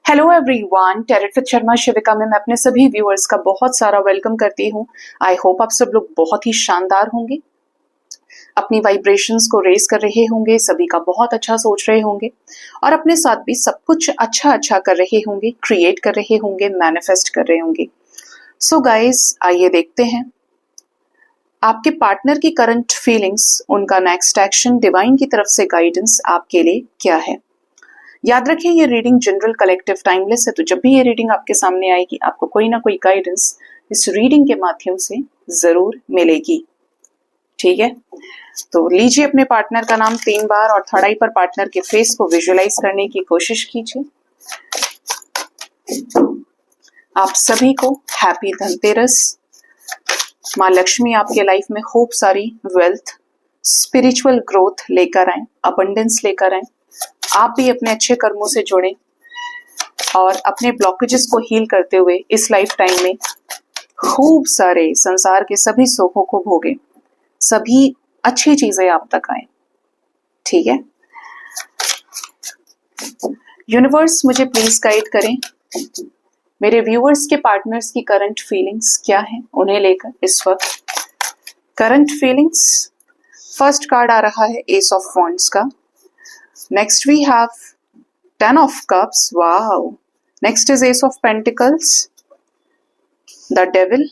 Hello everyone, tarot with Sharma Shivika में मैं अपने सभी व्यूअर्स का बहुत सारा वेलकम करती हूँ। आई होप आप सब लोग बहुत ही शानदार होंगे, अपनी वाइब्रेशंस को रेज कर रहे होंगे, सभी का बहुत अच्छा सोच रहे होंगे और अपने साथ भी सब कुछ अच्छा अच्छा कर रहे होंगे, क्रिएट कर रहे होंगे, मैनिफेस्ट कर रहे होंगे। सो गाइस, आइए देखते हैं आपके पार्टनर की करंट फीलिंग्स, उनका नेक्स्ट एक्शन, डिवाइन की तरफ से गाइडेंस आपके लिए क्या है। याद रखें, ये रीडिंग जनरल, कलेक्टिव, टाइमलेस है, तो जब भी ये रीडिंग आपके सामने आएगी आपको कोई ना कोई गाइडेंस इस रीडिंग के माध्यम से जरूर मिलेगी। ठीक है, तो लीजिए अपने पार्टनर का नाम 3 बार और थर्ड आई पर पार्टनर के फेस को विजुअलाइज करने की कोशिश कीजिए। आप सभी को हैप्पी धनतेरस। माँ लक्ष्मी आपके लाइफ में खूब सारी वेल्थ, स्पिरिचुअल ग्रोथ लेकर आए, अबंडेंस लेकर आए। आप भी अपने अच्छे कर्मों से जुड़े और अपने ब्लॉकेजेस को हील करते हुए इस लाइफ टाइम में खूब सारे संसार के सभी सुखों को भोगे, सभी अच्छी चीजें आप तक आए। ठीक है, यूनिवर्स मुझे प्लीज गाइड करें, मेरे व्यूअर्स के पार्टनर्स की करंट फीलिंग्स क्या है उन्हें लेकर इस वक्त। करंट फीलिंग्स, फर्स्ट कार्ड आ रहा है एस ऑफ वॉन्ड्स का। Next we have 10 of cups. Wow. Next is ace of pentacles, the devil.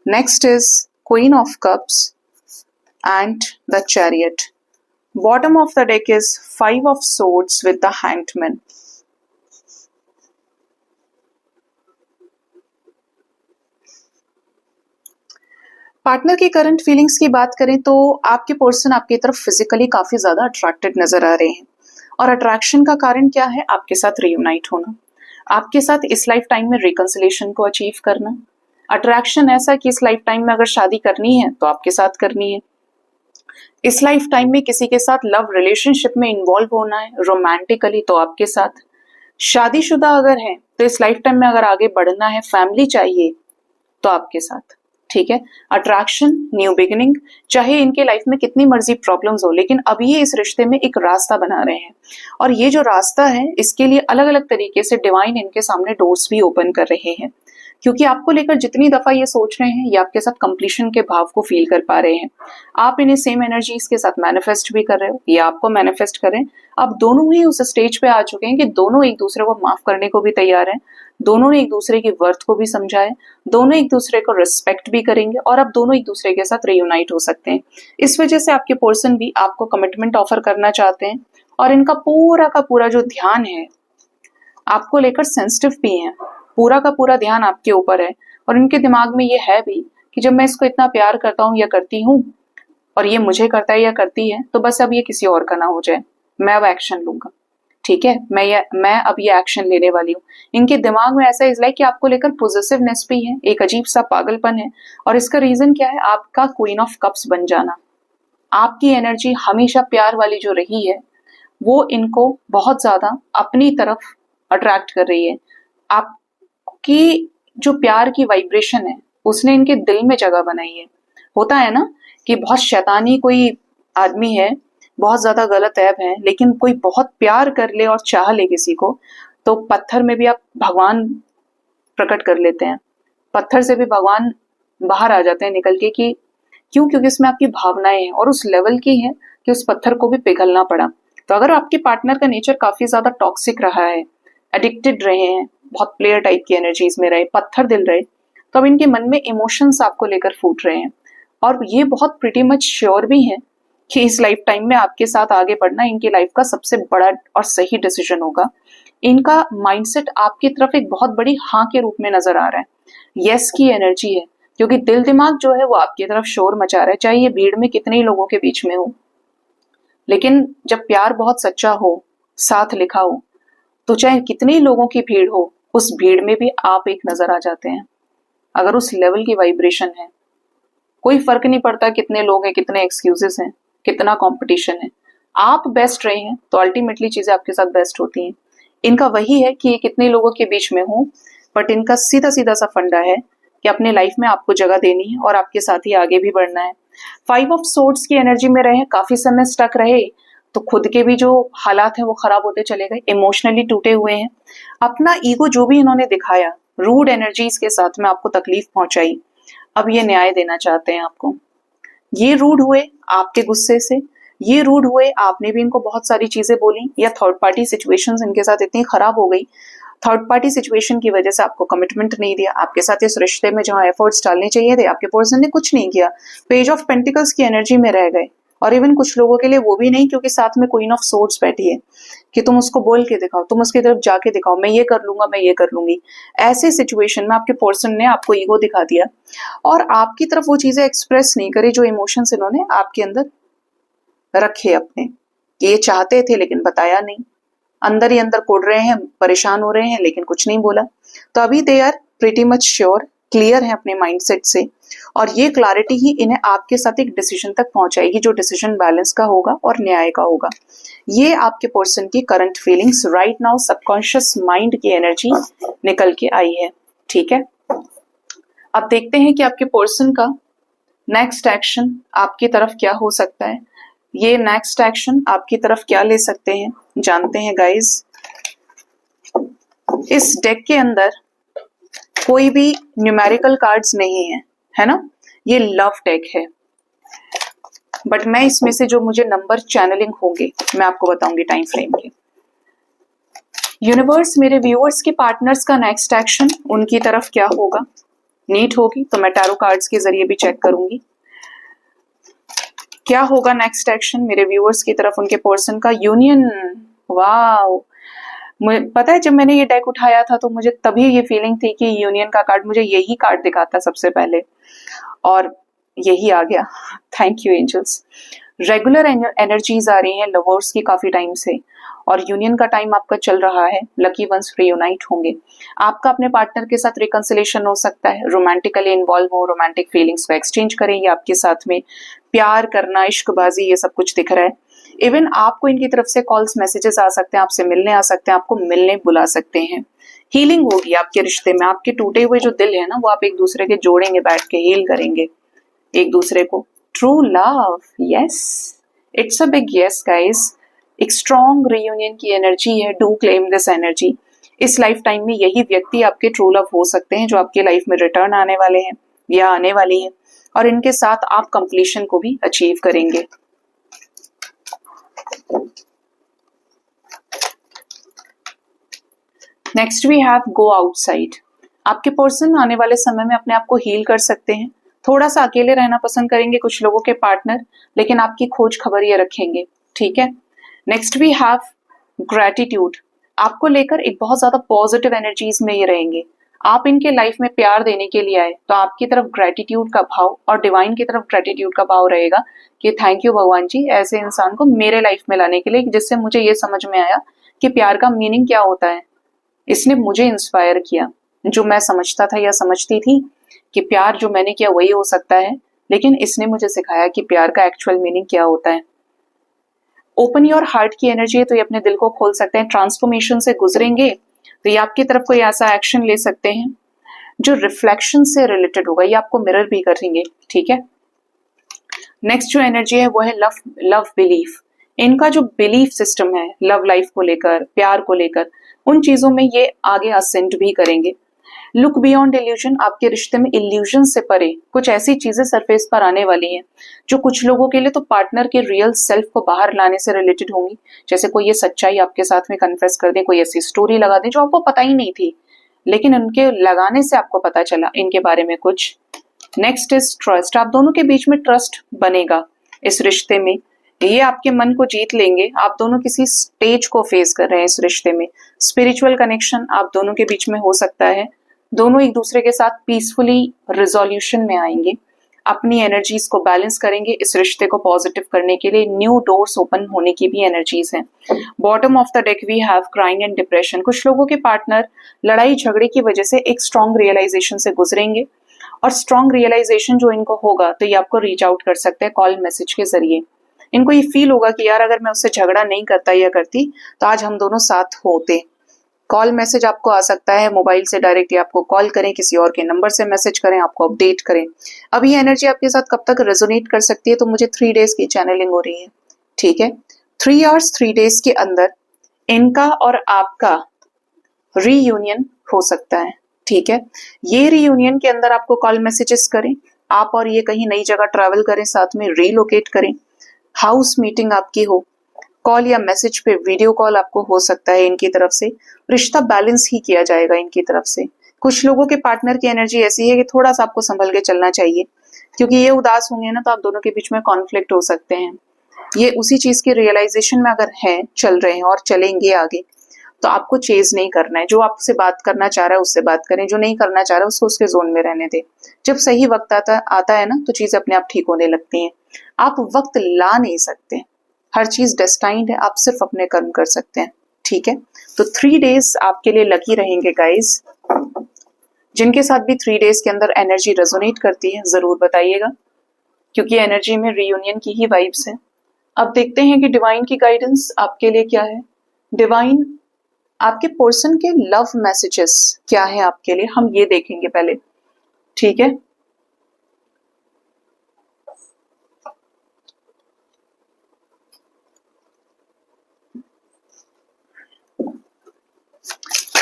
Next is queen of cups and the chariot. Bottom of the deck is 5 of swords with the hanged man. Partner की current feelings की बात करें तो आपके person आपकी तरफ physically काफी ज्यादा अट्रैक्टेड नजर आ रहे हैं और अट्रैक्शन का कारण क्या है? आपके साथ रियूनाइट होना, आपके साथ इस लाइफ टाइम में रिकंसिलेशन को अचीव करना। अट्रैक्शन ऐसा कि इस लाइफ टाइम में अगर शादी करनी है तो आपके साथ करनी है, इस लाइफ टाइम में किसी के साथ लव रिलेशनशिप में इन्वॉल्व होना है रोमांटिकली तो आपके साथ, शादीशुदा अगर है तो इस लाइफ टाइम में अगर आगे बढ़ना है, फैमिली चाहिए तो आपके साथ। ठीक है, अट्रैक्शन, न्यू बिगिनिंग, चाहे इनके लाइफ में कितनी मर्जी प्रॉब्लम्स हो, लेकिन अभी ये इस रिश्ते में एक रास्ता बना रहे हैं और ये जो रास्ता है इसके लिए अलग अलग तरीके से डिवाइन इनके सामने डोर्स भी ओपन कर रहे हैं, क्योंकि आपको लेकर जितनी दफा ये सोच रहे हैं ये आपके साथ कंप्लीशन के भाव को फील कर पा रहे हैं। आप इन्हें सेम एनर्जीज के साथ मैनिफेस्ट भी कर रहे हो, ये आपको मैनिफेस्ट कर रहे हैं। आप दोनों ही उस स्टेज पे आ चुके हैं कि दोनों एक दूसरे को माफ करने को भी तैयार हैं, दोनों ने एक दूसरे की वर्थ को भी समझा है, दोनों एक दूसरे को रिस्पेक्ट भी करेंगे और अब दोनों एक दूसरे के साथ रियूनाइट हो सकते हैं। इस वजह से आपके पर्सन भी आपको कमिटमेंट ऑफर करना चाहते हैं और इनका पूरा का पूरा जो ध्यान है आपको लेकर सेंसिटिव भी है, पूरा का पूरा ध्यान आपके ऊपर है और इनके दिमाग में ये है भी कि जब मैं इसको इतना प्यार करता हूँ या करती हूँ और ये मुझे करता है या करती है तो बस अब ये किसी और का ना हो जाए, मैं अब एक्शन लूंगा। ठीक है, मैं अब ये एक्शन लेने वाली हूँ। इनके दिमाग में ऐसा इसलिए कि आपको लेकर पॉजिटिवनेस भी है, एक अजीब सा पागलपन है और इसका रीजन क्या है? आपका क्वीन ऑफ कप्स बन जाना। आपकी एनर्जी हमेशा प्यार वाली जो रही है वो इनको बहुत ज्यादा अपनी तरफ अट्रैक्ट कर रही है। आपकी जो प्यार की वाइब्रेशन है उसने इनके दिल में जगह बनाई है। होता है ना कि बहुत शैतानी कोई आदमी है, बहुत ज्यादा गलत ऐब है, लेकिन कोई बहुत प्यार कर ले और चाह ले किसी को तो पत्थर में भी आप भगवान प्रकट कर लेते हैं, पत्थर से भी भगवान बाहर आ जाते हैं निकल के। कि क्यों? क्योंकि इसमें आपकी भावनाएं हैं और उस लेवल की है कि उस पत्थर को भी पिघलना पड़ा। तो अगर आपके पार्टनर का नेचर काफी ज्यादा टॉक्सिक रहा है, एडिक्टेड रहे हैं, बहुत प्लेयर टाइप की एनर्जीज में रहे, पत्थर दिल रहे, तो अब इनके मन में इमोशंस आपको लेकर फूट रहे हैं और ये बहुत प्रिटी मच श्योर भी है कि इस लाइफ टाइम में आपके साथ आगे बढ़ना इनकी लाइफ का सबसे बड़ा और सही डिसीजन होगा। इनका माइंडसेट आपकी तरफ एक बहुत बड़ी हाँ के रूप में नजर आ रहा है, यस की एनर्जी है, क्योंकि दिल दिमाग जो है वो आपकी तरफ शोर मचा रहा है, चाहे ये भीड़ में कितने ही लोगों के बीच में हो। लेकिन जब प्यार बहुत सच्चा हो, साथ लिखा हो, तो चाहे कितने ही लोगों की भीड़ हो, उस भीड़ में भी आप एक नजर आ जाते हैं। अगर उस लेवल की वाइब्रेशन है, कोई फर्क नहीं पड़ता कितने लोग हैं, कितने एक्सक्यूजेस हैं, कितना कंपटीशन है, आप बेस्ट रहे हैं तो अल्टीमेटली चीजें आपके साथ बेस्ट होती हैं। इनका वही है कि ये कितने लोगों के बीच में हो, बट इनका सीधा सीधा सा फंडा है कि अपने लाइफ में आपको जगह देनी है और आपके साथ ही आगे भी बढ़ना है। 5 ऑफ सोर्ड्स की एनर्जी में रहे, काफी समय स्टक रहे तो खुद के भी जो हालात हैं वो खराब होते चले गए, इमोशनली टूटे हुए हैं। अपना ईगो जो भी इन्होंने दिखाया, रूड एनर्जीज के साथ में आपको तकलीफ पहुंचाई, अब ये न्याय देना चाहते हैं आपको। ये रूड हुए आपके गुस्से से, ये रूड हुए आपने भी इनको बहुत सारी चीजें बोली, या थर्ड पार्टी सिचुएशंस इनके साथ इतनी खराब हो गई, थर्ड पार्टी सिचुएशन की वजह से आपको कमिटमेंट नहीं दिया, आपके साथ इस रिश्ते में जहां एफर्ट्स डालने चाहिए थे आपके पर्सन ने कुछ नहीं किया, पेज ऑफ पेंटिकल्स की एनर्जी में रह गए। और इवन कुछ लोगों के लिए वो भी नहीं, क्योंकि साथ में क्वीन ऑफ सोर्ड्स बैठी है कि तुम उसको बोल के दिखाओ, तुम उसकी तरफ जाके दिखाओ, मैं ये कर लूंगा, मैं ये कर लूंगी। ऐसे सिचुएशन में आपके पर्सन ने आपको ईगो दिखा दिया और आपकी तरफ वो चीजें एक्सप्रेस नहीं करी जो इमोशंस इन्होंने आपके अंदर रखे अपने। ये चाहते थे लेकिन बताया नहीं, अंदर ही अंदर कोड़ रहे हैं, परेशान हो रहे हैं, लेकिन कुछ नहीं बोला। तो अभी they are pretty much sure, clear है अपने माइंडसेट से, और ये क्लैरिटी ही इन्हें आपके साथ एक डिसीजन तक पहुंचाएगी जो डिसीजन बैलेंस का होगा और न्याय का होगा। ये आपके पर्सन की current feelings right now subconscious mind की एनर्जी निकल के आई है। ठीक है, अब देखते हैं कि आपके पर्सन का नेक्स्ट एक्शन आपकी तरफ क्या हो सकता है। ये नेक्स्ट एक्शन आपकी तरफ क्या ले सकते हैं, जानते हैं गाइज। इस डेक के अंदर कोई भी न्यूमेरिकल कार्ड्स नहीं है, है ना, ये लव डेक है। बट मैं इसमें से जो मुझे नंबर चैनलिंग होंगे मैं आपको बताऊंगी टाइम फ्रेम के। यूनिवर्स मेरे व्यूअर्स के पार्टनर्स का नेक्स्ट एक्शन उनकी तरफ क्या होगा, नीड होगी तो मैं टैरो कार्ड्स के जरिए भी चेक करूंगी क्या होगा नेक्स्ट एक्शन मेरे व्यूअर्स की तरफ उनके पर्सन का। यूनियन, वाओ, मुझे पता है जब मैंने ये डेक उठाया था तो मुझे तभी ये फीलिंग थी कि यूनियन का कार्ड मुझे यही कार्ड दिखाता सबसे पहले, और यही आ गया। Thank you angels. Regular energies आ रही हैं लवर्स की काफी टाइम से, और यूनियन का टाइम आपका चल रहा है। लकी वंस रियूनाइट होंगे, आपका अपने पार्टनर के साथ रिकंसिलेशन हो सकता है, रोमांटिकली इन्वॉल्व हो, रोमांटिक फीलिंग्स को एक्सचेंज करेंगे आपके साथ में, प्यार करना, इश्कबाजी, ये सब कुछ दिख रहा है। इवन आपको इनकी तरफ से कॉल्स मैसेजेस आ सकते हैं, आपसे मिलने आ सकते हैं, आपको मिलने बुला सकते हैं। हीलिंग होगी आपके रिश्ते में, आपके टूटे हुए जो दिल है ना वो आप एक दूसरे के जोड़ेंगे, बैठ के हील करेंगे एक दूसरे को। True love, yes, it's a big yes guys. एक स्ट्रॉन्ग रियूनियन की एनर्जी है, डू क्लेम दिस एनर्जी। इस लाइफ टाइम में यही व्यक्ति आपके ट्रू लव हो सकते हैं जो आपके लाइफ में रिटर्न आने वाले हैं या आने वाली है, और इनके साथ आप कंप्लीशन को भी अचीव करेंगे। Next we have go outside. आपके पर्सन आने वाले समय में अपने आप को हील कर सकते हैं, थोड़ा सा अकेले रहना पसंद करेंगे कुछ लोगों के पार्टनर, लेकिन आपकी खोज खबर ये रखेंगे। ठीक है, नेक्स्ट वी हैव ग्रेटिट्यूड। आपको लेकर एक बहुत ज्यादा पॉजिटिव एनर्जीज में ये रहेंगे। आप इनके लाइफ में प्यार देने के लिए आए तो आपकी तरफ ग्रेटिट्यूड का भाव और डिवाइन की तरफ ग्रेटिट्यूड का भाव रहेगा कि थैंक यू भगवान जी ऐसे इंसान को मेरे लाइफ में लाने के लिए, जिससे मुझे ये समझ में आया कि प्यार का मीनिंग क्या होता है। इसने मुझे इंस्पायर किया, जो मैं समझता था या समझती थी कि प्यार जो मैंने किया वही हो सकता है, लेकिन इसने मुझे सिखाया कि प्यार का एक्चुअल मीनिंग क्या होता है। ओपन योर हार्ट की एनर्जी है तो ये अपने दिल को खोल सकते हैं। ट्रांसफॉर्मेशन से गुजरेंगे तो ये आपकी तरफ कोई ऐसा एक्शन ले सकते हैं जो रिफ्लेक्शन से रिलेटेड होगा, ये आपको मिरर भी करेंगे। ठीक है, नेक्स्ट जो एनर्जी है वो है लव बिलीफ। इनका जो बिलीफ सिस्टम है लव लाइफ को लेकर, प्यार को लेकर, उन चीजों में ये आगे असेंट भी करेंगे। लुक बियॉन्ड इल्यूजन, आपके रिश्ते में इल्यूजन से परे कुछ ऐसी चीजें सरफेस पर आने वाली हैं जो कुछ लोगों के लिए तो पार्टनर के रियल सेल्फ को बाहर लाने से रिलेटेड होंगी। जैसे कोई ये सच्चाई आपके साथ में कन्फेस कर दे, कोई ऐसी स्टोरी लगा दे जो आपको पता ही नहीं थी, लेकिन उनके लगाने से आपको पता चला इनके बारे में कुछ। Next is trust. आप दोनों के बीच में ट्रस्ट बनेगा इस रिश्ते में, ये आपके मन को जीत लेंगे। आप दोनों किसी स्टेज को फेस कर रहे हैं इस रिश्ते में। स्पिरिचुअल कनेक्शन आप दोनों के बीच में हो सकता है, दोनों एक दूसरे के साथ पीसफुली रिजोल्यूशन में आएंगे, अपनी एनर्जीज को बैलेंस करेंगे इस रिश्ते को पॉजिटिव करने के लिए। न्यू डोर्स ओपन होने की भी एनर्जीज हैं। Bottom of the deck we have crying and depression. कुछ लोगों के पार्टनर लड़ाई झगड़े की वजह से एक स्ट्रॉन्ग रियलाइजेशन से गुजरेंगे, और स्ट्रॉन्ग रियलाइजेशन जो इनको होगा तो ये आपको रीच आउट कर सकते हैं कॉल मैसेज के जरिए। इनको ये फील होगा कि यार अगर मैं उससे झगड़ा नहीं करता या करती तो आज हम दोनों साथ होते। कॉल मैसेज आपको आ सकता है, मोबाइल से डायरेक्टली आपको कॉल करें, किसी और के नंबर से मैसेज करें, आपको अपडेट करें। अब ये एनर्जी आपके साथ कब तक रेजोनेट कर सकती है, तो मुझे 3 डेज की चैनलिंग हो रही है। ठीक है, 3 आवर्स 3 डेज के अंदर इनका और आपका रीयूनियन हो सकता है। ठीक है, ये रीयूनियन के अंदर आपको कॉल मैसेजेस करें, आप और ये कहीं नई जगह ट्रैवल करें, साथ में रीलोकेट करें, हाउस मीटिंग आपकी हो, कॉल या मैसेज पे वीडियो कॉल आपको हो सकता है इनकी तरफ से। रिश्ता बैलेंस ही किया जाएगा इनकी तरफ से। कुछ लोगों के पार्टनर की एनर्जी ऐसी है कि थोड़ा सा आपको संभल के चलना चाहिए, क्योंकि ये उदास होंगे ना तो आप दोनों के बीच में कॉन्फ्लिक्ट हो सकते हैं। ये उसी चीज के रियलाइजेशन में अगर हैं, चल रहे हैं और चलेंगे आगे, तो आपको चेज नहीं करना है। जो आपसे बात करना चाह रहा है उससे बात करें, जो नहीं करना चाह रहा है उसको उसके जोन में रहने दें। जब सही वक्त आता है ना तो चीजें अपने आप ठीक होने लगती हैं। आप वक्त ला नहीं सकते, हर चीज डेस्टाइन्ड है, आप सिर्फ अपने कर्म कर सकते हैं। ठीक है, तो 3 डेज आपके लिए लकी रहेंगे गाइस। जिनके साथ भी 3 डेज के अंदर एनर्जी रेजोनेट करती है जरूर बताइएगा, क्योंकि एनर्जी में रीयूनियन की ही वाइब्स है। अब देखते हैं कि डिवाइन की गाइडेंस आपके लिए क्या है। डिवाइन आपके पर्सन के लव मैसेजेस क्या है आपके लिए, हम ये देखेंगे पहले। ठीक है,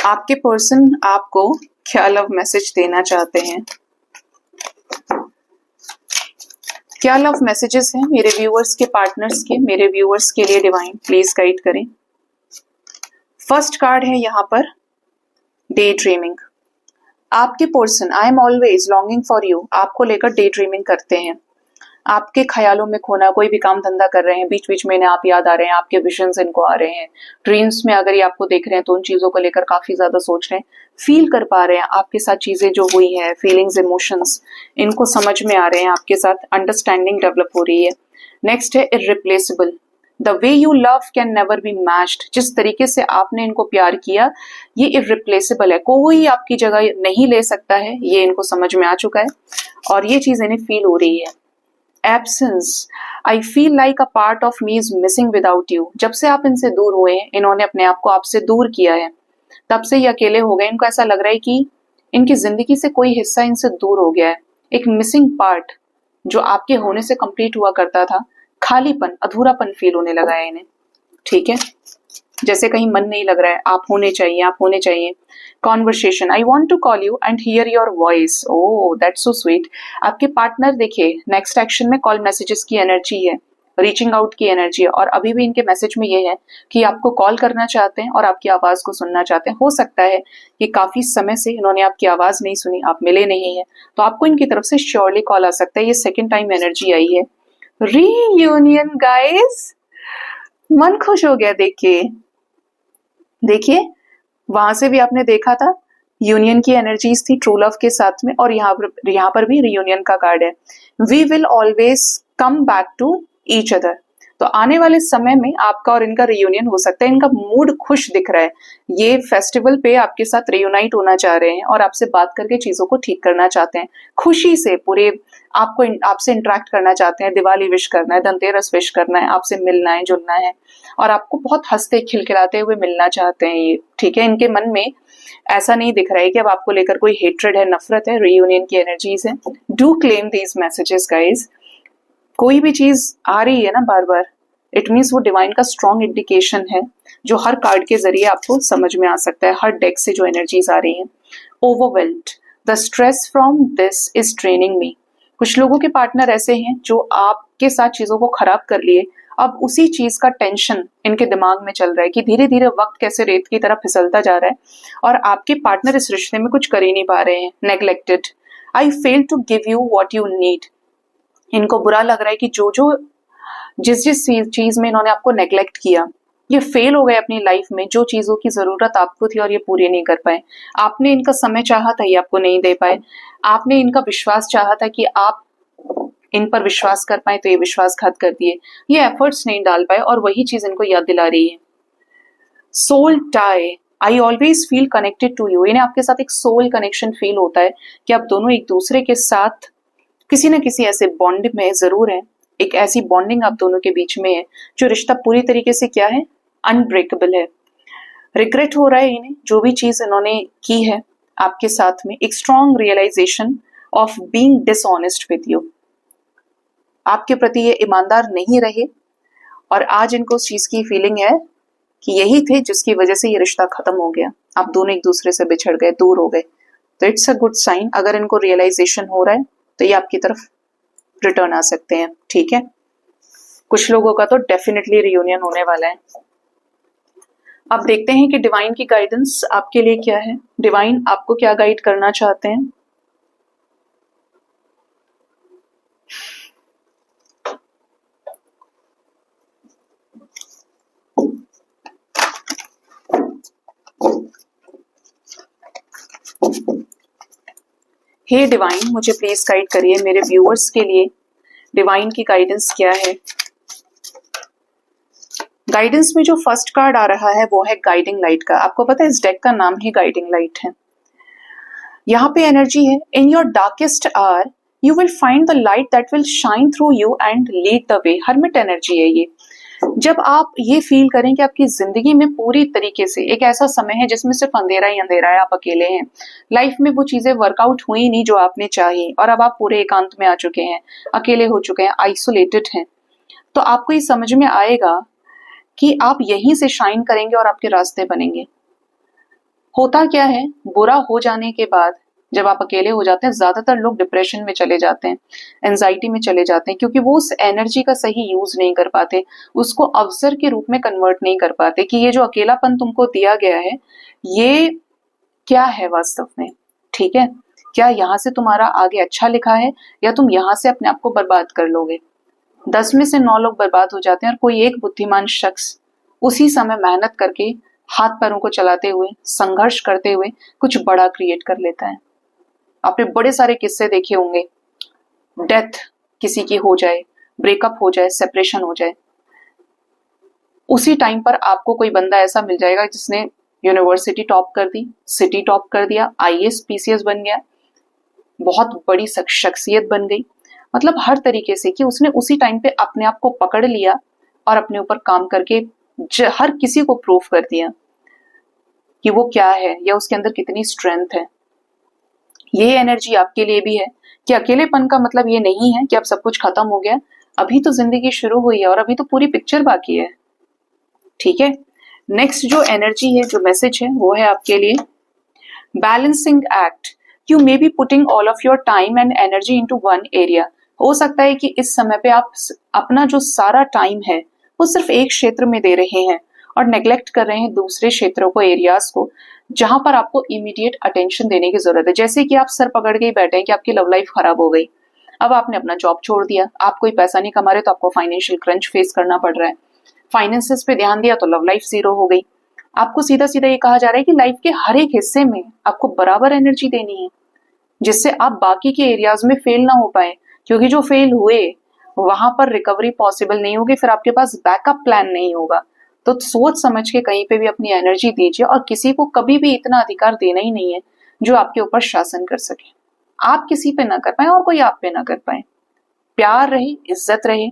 आपके पर्सन आपको क्या लव मैसेज देना चाहते हैं, क्या लव मैसेजेस हैं मेरे व्यूअर्स के, पार्टनर्स के, मेरे व्यूअर्स के लिए डिवाइन प्लीज गाइड करें। फर्स्ट कार्ड है यहाँ पर डे ड्रीमिंग। आपके person I am always longing for you, आपको लेकर डे ड्रीमिंग करते हैं। आपके ख्यालों में खोना, कोई भी काम धंधा कर रहे हैं, बीच बीच में इन्हें आप याद आ रहे हैं, आपके विजन्स इनको आ रहे हैं। ड्रीम्स में अगर ये आपको देख रहे हैं तो उन चीजों को लेकर काफी ज्यादा सोच रहे हैं, फील कर पा रहे हैं आपके साथ चीजें जो हुई है, फीलिंग्स, इमोशंस इनको समझ में आ रहे हैं, आपके साथ अंडरस्टैंडिंग डेवलप हो रही है। नेक्स्ट है irreplaceable. The way you love can never be matched. जिस तरीके से आपने इनको प्यार किया ये इररिप्लेसेबल है, कोई आपकी जगह नहीं ले सकता है, ये इनको समझ में आ चुका है और ये चीज इन्हें फील हो रही है। Absence, I feel like a part of me is missing without you. जब से आप इनसे दूर हुए हैं, इन्होंने अपने आप को आपसे दूर किया है, तब से ये अकेले हो गए। इनको ऐसा लग रहा है कि इनकी जिंदगी से कोई हिस्सा इनसे दूर हो गया है, एक मिसिंग पार्ट जो आपके होने से कंप्लीट हुआ करता था, खालीपन, अधूरापन फील होने लगा है इन्हें। ठीक है, जैसे कहीं मन नहीं लग रहा है, आप होने चाहिए, आप होने चाहिए। Conversation, I want to call you and hear your voice. Oh that's so sweet. आपके पार्टनर देखिए नेक्स्ट एक्शन में कॉल मैसेजेस की एनर्जी है, रीचिंग आउट की एनर्जी है, और अभी भी इनके मैसेज में ये है कि आपको कॉल करना चाहते हैं और आपकी आवाज को सुनना चाहते हैं। हो सकता है कि काफी समय से इन्होंने आपकी आवाज नहीं सुनी, आप मिले नहीं है, तो आपको इनकी तरफ से श्योरली कॉल आ सकता है। ये सेकेंड टाइम एनर्जी आई है। रीयूनियन गाइस, मन खुश हो गया देख के। देखिए वहां से भी आपने देखा था यूनियन की एनर्जीज थी ट्रू लव के साथ में, और यहाँ पर भी रियूनियन का कार्ड है। We will always come back to each other. तो आने वाले समय में आपका और इनका रियूनियन हो सकता है। इनका मूड खुश दिख रहा है, ये फेस्टिवल पे आपके साथ रियूनाइट होना चाह रहे हैं और आपसे बात करके चीजों को ठीक करना चाहते हैं। खुशी से पूरे आपको आपसे इंटरेक्ट करना चाहते हैं, दिवाली विश करना है, धनतेरस विश करना है, आपसे मिलना है, जुलना है, और आपको बहुत हंसते खिलखिलाते हुए मिलना चाहते हैं ये। ठीक है, इनके मन में ऐसा नहीं दिख रहा है कि अब आपको लेकर कोई हेट्रेड है, नफरत है, रियूनियन की एनर्जीज है। Do claim these messages guys. कोई भी चीज आ रही है ना बार बार, इट मीन्स वो डिवाइन का स्ट्रॉन्ग इंडिकेशन है, जो हर कार्ड के जरिए आपको समझ में आ सकता है, हर डेक से जो एनर्जीज आ रही हैं। Overwhelmed, the stress from this is training me. कुछ लोगों के पार्टनर ऐसे हैं जो आपके साथ चीजों को खराब कर लिए, अब उसी चीज का टेंशन इनके दिमाग में चल रहा है कि धीरे धीरे वक्त कैसे रेत की तरफ फिसलता जा रहा है और आपके पार्टनर इस रिश्ते में कुछ कर ही नहीं पा रहे हैं। Neglected, I fail to give you what you need. इनको बुरा लग रहा है कि जिस जिस चीज में इन्होंने आपको नेग्लेक्ट किया, ये फेल हो गए अपनी लाइफ में। जो चीजों की जरूरत आपको थी और ये पूरी नहीं कर पाए। आपने इनका समय चाहा था, ये आपको नहीं दे पाए। आपने इनका विश्वास चाहा था कि आप इन पर विश्वास कर पाए, तो ये विश्वासघात कर दिए। ये एफर्ट्स नहीं डाल पाए और वही चीज इनको याद दिला रही है। Soul tie, I always feel connected to you. इन्हें आपके साथ एक सोल कनेक्शन फील होता है कि आप दोनों एक दूसरे के साथ किसी न किसी ऐसे बॉन्ड में जरूर है। एक ऐसी बॉन्डिंग आप दोनों के बीच में है जो रिश्ता पूरी तरीके से क्या है, अनब्रेकेबल है। रिग्रेट हो रहा है इन्हें जो भी चीज इन्होंने की है आपके साथ में। एक strong realisation of being dishonest with you. आपके प्रति ये ईमानदार नहीं रहे और आज इनको उस चीज की फीलिंग है कि यही थे जिसकी वजह से ये रिश्ता खत्म हो गया, आप दोनों एक दूसरे से बिछड़ गए, दूर हो गए। तो इट्स अ गुड साइन, अगर इनको रियलाइजेशन हो रहा है तो ये आपकी तरफ रिटर्न आ सकते हैं, ठीक है। कुछ लोगों का तो डेफिनेटली रियूनियन होने वाला है। अब देखते हैं कि डिवाइन की गाइडेंस आपके लिए क्या है, डिवाइन आपको क्या गाइड करना चाहते हैं। हे डिवाइन, मुझे प्लीज गाइड करिए, मेरे व्यूअर्स के लिए डिवाइन की गाइडेंस क्या है। गाइडेंस में जो फर्स्ट कार्ड आ रहा है वो है गाइडिंग लाइट का। आपको पता है इस डेक का नाम ही गाइडिंग लाइट है। यहाँ पे एनर्जी है, in your darkest hour you will find the light that will shine through you and lead the way. Hermit energy है ये। जब आप ये फील करें कि आपकी जिंदगी में पूरी तरीके से एक ऐसा समय है जिसमें सिर्फ अंधेरा ही अंधेरा है, आप अकेले हैं, लाइफ में वो चीजें वर्कआउट हुई नहीं जो आपने चाही, और अब आप पूरे एकांत में आ चुके हैं, अकेले हो चुके हैं, आइसोलेटेड हैं, तो आपको ये समझ में आएगा कि आप यहीं से शाइन करेंगे और आपके रास्ते बनेंगे। होता क्या है, बुरा हो जाने के बाद जब आप अकेले हो जाते हैं, ज्यादातर लोग डिप्रेशन में चले जाते हैं, एंजाइटी में चले जाते हैं, क्योंकि वो उस एनर्जी का सही यूज नहीं कर पाते, उसको अवसर के रूप में कन्वर्ट नहीं कर पाते कि ये जो अकेलापन तुमको दिया गया है ये क्या है वास्तव में, ठीक है, क्या यहाँ से तुम्हारा आगे अच्छा लिखा है या तुम यहाँ से अपने आप को बर्बाद कर लोगे। 10 में से 9 लोग बर्बाद हो जाते हैं और कोई एक बुद्धिमान शख्स उसी समय मेहनत करके हाथ पैरों को चलाते हुए, संघर्ष करते हुए कुछ बड़ा क्रिएट कर लेता है। आपने बड़े सारे किस्से देखे होंगे, डेथ किसी की हो जाए, ब्रेकअप हो जाए, सेपरेशन हो जाए, उसी टाइम पर आपको कोई बंदा ऐसा मिल जाएगा जिसने यूनिवर्सिटी टॉप कर दी, सिटी टॉप कर दिया, आईएएस पीसीएस बन गया, बहुत बड़ी शख्सियत बन गई, मतलब हर तरीके से कि उसने उसी टाइम पे अपने आप को पकड़ लिया और अपने ऊपर काम करके हर किसी को प्रूव कर दिया कि वो क्या है या उसके अंदर कितनी स्ट्रेंथ है। ये एनर्जी आपके लिए भी है कि अकेलेपन का मतलब ये नहीं है कि अब सब कुछ खत्म हो गया, अभी तो जिंदगी शुरू हुई है और अभी तो पूरी पिक्चर बाकी है, ठीक है। नेक्स्ट जो एनर्जी है, जो मैसेज है, वो है आपके लिए balancing act. You may be putting all of your time and energy into one area. हो सकता है कि इस समय पे आप अपना जो सारा टाइम है वो सिर्फ एक क्षेत्र में दे रहे हैं और नेग्लेक्ट कर रहे हैं दूसरे क्षेत्रों को, एरियाज को, जहां पर आपको इमीडिएट अटेंशन देने की जरूरत है। जैसे कि आप सर पकड़ के ही बैठे हैं कि आपकी लव लाइफ खराब हो गई, अब आपने अपना जॉब छोड़ दिया, आप कोई पैसा नहीं कमा रहे तो आपको फाइनेंशियल क्रंच फेस करना पड़ रहा है, फाइनेंसेस पे ध्यान दिया तो लव लाइफ जीरो हो गई। आपको सीधा सीधा ये कहा जा रहा है कि लाइफ के हर एक हिस्से में आपको बराबर एनर्जी देनी है, जिससे आप बाकी के एरियाज में फेल ना हो पाए, क्योंकि जो फेल हुए वहां पर रिकवरी पॉसिबल नहीं होगी, फिर आपके पास बैकअप प्लान नहीं होगा। तो सोच समझ के कहीं पे भी अपनी एनर्जी दीजिए, और किसी को कभी भी इतना अधिकार देना ही नहीं है जो आपके ऊपर शासन कर सके, आप किसी पे ना कर पाए और कोई आप पे ना कर पाए। प्यार रहे, इज्जत रहे,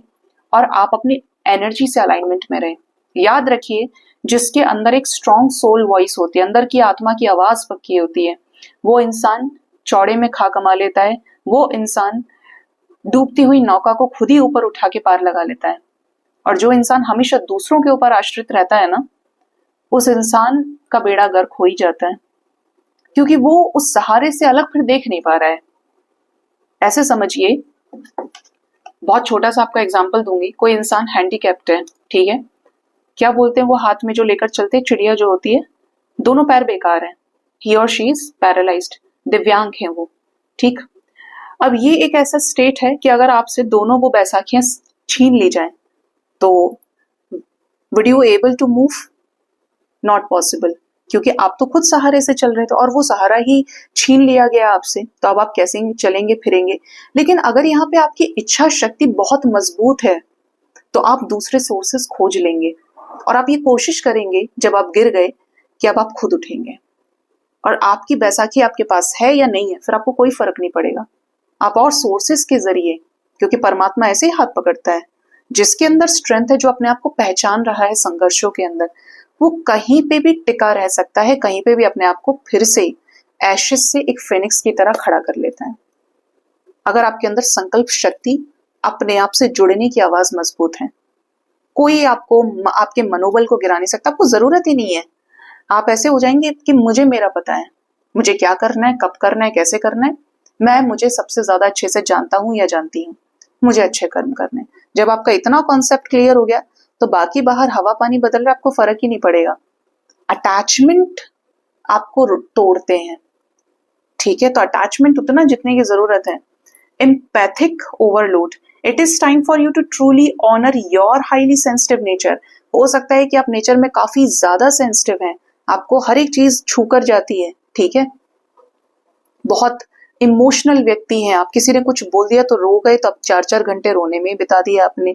और आप अपनी एनर्जी से अलाइनमेंट में रहे। याद रखिए, जिसके अंदर एक स्ट्रॉन्ग सोल वॉइस होती है, अंदर की आत्मा की आवाज पक्की होती है, वो इंसान चौड़े में खा कमा लेता है, वो इंसान डूबती हुई नौका को खुद ही ऊपर उठा के पार लगा लेता है। और जो इंसान हमेशा दूसरों के ऊपर आश्रित रहता है ना, उस इंसान का बेड़ा गर्क हो ही जाता है, क्योंकि वो उस सहारे से अलग फिर देख नहीं पा रहा है। ऐसे समझिए, बहुत छोटा सा आपका एग्जांपल दूंगी, कोई इंसान हैंडीकैप्ड है, ठीक है, क्या बोलते हैं वो हाथ में जो लेकर चलते हैं, चिड़िया जो होती है, दोनों पैर बेकार हैं, ही और शी इज पैरालाइज्ड, दिव्यांग है वो, ठीक। अब ये एक ऐसा स्टेट है कि अगर आपसे दोनों वो बैसाखियां छीन ली जाए तो would you able to move? Not possible, क्योंकि आप तो खुद सहारे से चल रहे थे और वो सहारा ही छीन लिया गया आपसे, तो अब आप कैसे चलेंगे फिरेंगे। लेकिन अगर यहाँ पे आपकी इच्छा शक्ति बहुत मजबूत है तो आप दूसरे सोर्सेस खोज लेंगे और आप ये कोशिश करेंगे जब आप गिर गए कि अब आप खुद उठेंगे, और आपकी बैसाखी आपके पास है या नहीं है फिर आपको कोई फर्क नहीं पड़ेगा। आप और सोर्सेस के जरिए, क्योंकि परमात्मा ऐसे ही हाथ पकड़ता है, जिसके अंदर स्ट्रेंथ है, जो अपने आप को पहचान रहा है संघर्षों के अंदर, वो कहीं पे भी टिका रह सकता है, कहीं पे भी अपने आप को फिर से एशेस से एक फेनिक्स की तरह खड़ा कर लेता है, अगर आपके अंदर संकल्प शक्ति, अपने आप से जुड़ने की आवाज मजबूत है। कोई आपको आपके मनोबल को गिरा नहीं सकता, आपको जरूरत ही नहीं है। आप ऐसे हो जाएंगे कि मुझे मेरा पता है, मुझे क्या करना है, कब करना है, कैसे करना है, मैं मुझे सबसे ज्यादा अच्छे से जानता हूं या जानती हूँ, मुझे अच्छे कर्म करने हैं। जब आपका इतना कॉन्सेप्ट क्लियर हो गया तो बाकी बाहर हवा पानी बदल रहा है, आपको फर्क ही नहीं पड़ेगा। अटैचमेंट आपको तोड़ते हैं, ठीक है, तो अटैचमेंट उतना जितने की जरूरत है। Empathic overload, it is time for you to truly honour your highly sensitive nature. हो सकता है कि आप नेचर में काफी ज्यादा सेंसिटिव हैं, आपको हर एक चीज छू कर जाती है, ठीक है, बहुत इमोशनल व्यक्ति हैं आप, किसी ने कुछ बोल दिया तो रो गए तो अब 4-4 घंटे रोने में ही बिता दिया आपने।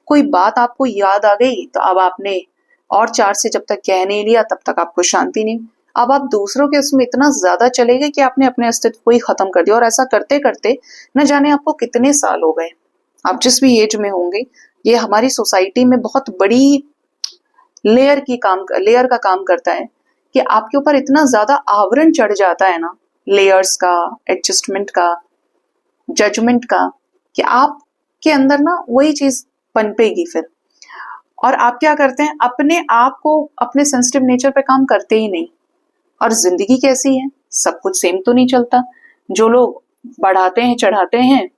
कोई बात आपको याद आ गई तो अब आपने और 4 से जब तक कह नहीं लिया तब तक आपको शांति नहीं। अब आप दूसरों के उसमें इतना ज्यादा चले गए कि आपने अपने अस्तित्व को ही खत्म कर दिया, और ऐसा करते करते न जाने आपको कितने साल हो गए। आप जिस भी एज में होंगे, ये हमारी सोसाइटी में बहुत बड़ी लेयर का काम करता है कि आपके ऊपर इतना ज्यादा आवरण चढ़ जाता है ना, लेयर्स का, एडजस्टमेंट का, जजमेंट का, कि आपके अंदर ना वही चीज पनपेगी फिर। और आप क्या करते हैं, अपने आप को अपने सेंसिटिव नेचर पे काम करते ही नहीं। और जिंदगी कैसी है, सब कुछ सेम तो नहीं चलता। जो लोग बढ़ाते हैं चढ़ाते हैं,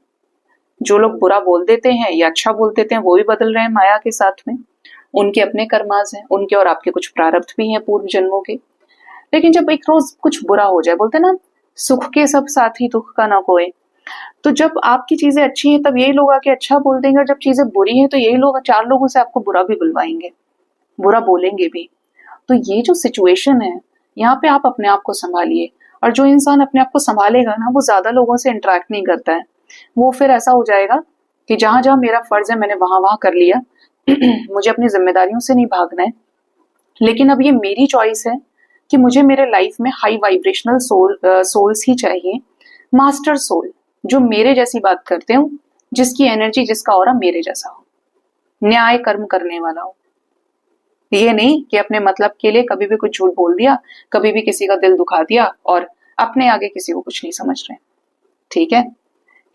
जो लोग बुरा बोल देते हैं या अच्छा बोल देते हैं, वो भी बदल रहे हैं माया के साथ में। उनके अपने कर्माज हैं, उनके और आपके कुछ प्रारब्ध भी हैं पूर्व जन्मों के। लेकिन जब एक रोज कुछ बुरा हो जाए, बोलते ना सुख के सब साथी दुख का ना कोई, तो जब आपकी चीजें अच्छी हैं तब यही लोग आके अच्छा बोल देंगे, और जब चीजें बुरी हैं तो यही लोग 4 लोगों से आपको बुरा भी बुलवाएंगे, बुरा बोलेंगे भी। तो ये जो सिचुएशन है, यहाँ पे आप अपने आप को संभालिए। और जो इंसान अपने आप को संभालेगा ना, वो ज्यादा लोगों से इंटरेक्ट नहीं करता है। वो फिर ऐसा हो जाएगा कि जहां जहां मेरा फर्ज है मैंने वहां वहां कर लिया मुझे अपनी जिम्मेदारियों से नहीं भागना है। लेकिन अब ये मेरी चॉइस है कि मुझे मेरे लाइफ में हाई वाइब्रेशनल सोल्स ही चाहिए, मास्टर सोल जो मेरे जैसी बात करते हो, जिसकी एनर्जी, जिसका ऑरा मेरे जैसा हो, न्याय कर्म करने वाला हो। ये नहीं कि अपने मतलब के लिए कभी भी कुछ झूठ बोल दिया, कभी भी किसी का दिल दुखा दिया और अपने आगे किसी को कुछ नहीं समझ रहे। ठीक है,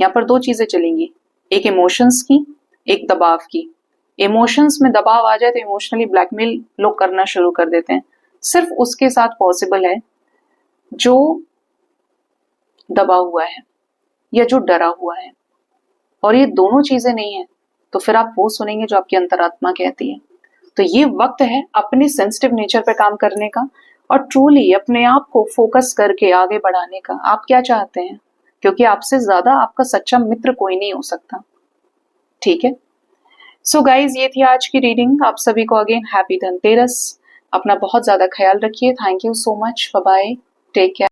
यहाँ पर 2 चीजें चलेंगी, एक इमोशंस की, एक दबाव की। इमोशंस में दबाव आ जाए तो इमोशनली ब्लैकमेल लोग करना शुरू कर देते हैं। सिर्फ उसके साथ पॉसिबल है जो दबा हुआ है या जो डरा हुआ है। और ये दोनों चीजें नहीं है तो फिर आप वो सुनेंगे जो आपकी अंतरात्मा कहती है। तो ये वक्त है अपने सेंसिटिव नेचर पे काम करने का और ट्रूली अपने आप को फोकस करके आगे बढ़ाने का। आप क्या चाहते हैं, क्योंकि आपसे ज्यादा आपका सच्चा मित्र कोई नहीं हो सकता। ठीक है, सो गाइज ये थी आज की रीडिंग। आप सभी को अगेन हैप्पी धनतेरस। अपना बहुत ज्यादा ख्याल रखिए। Thank you so much, bye bye, take care.